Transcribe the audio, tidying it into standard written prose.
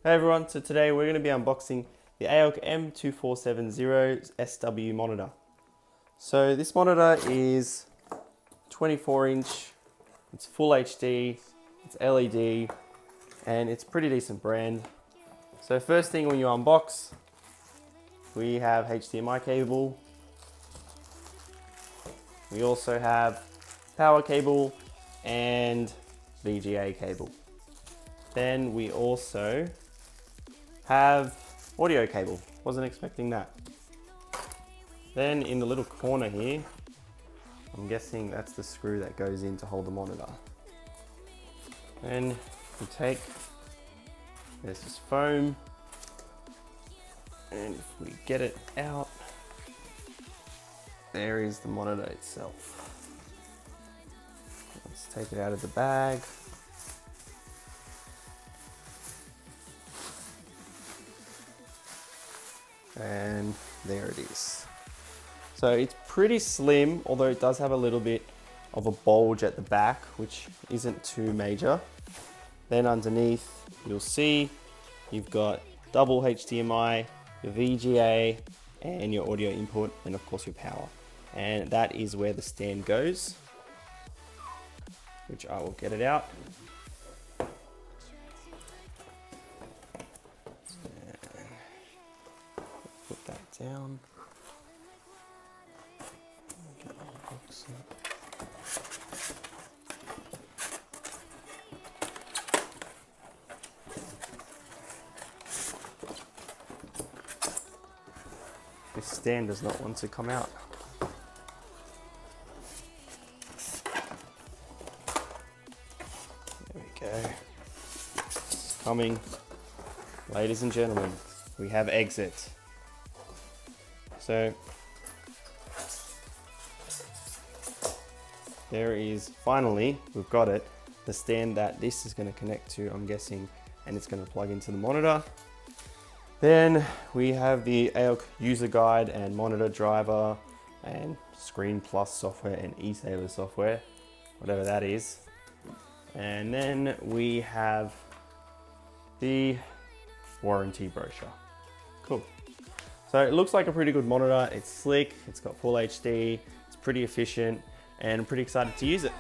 Hey everyone, so today we're going to be unboxing the AOC M2470SW monitor. So this monitor is 24 inch, it's full HD, it's LED, and it's a pretty decent brand. So first thing when you unbox, we have HDMI cable. We also have power cable and VGA cable. Then we also have audio cable. Wasn't expecting that. Then in the little corner here, I'm guessing that's the screw that goes in to hold the monitor. Then we take, there's this foam, and if we get it out, there is the monitor itself. Let's take it out of the bag. And there it is. So it's pretty slim, although it does have a little bit of a bulge at the back, which isn't too major. Then underneath, you'll see you've got double HDMI, your VGA, and your audio input, and of course your power. And that is where the stand goes, which I will get it out. Put that down. Get my box out. This stand does not want to come out. There we go. It's coming. Ladies and gentlemen, we have exit. So there is, finally, we've got it, the stand that this is going to connect to, I'm guessing, and it's going to plug into the monitor. Then we have the AOC user guide and monitor driver and Screen Plus software and eSaver software, whatever that is. And then we have the warranty brochure. Cool. So it looks like a pretty good monitor. It's slick, it's got full HD, it's pretty efficient, and I'm pretty excited to use it.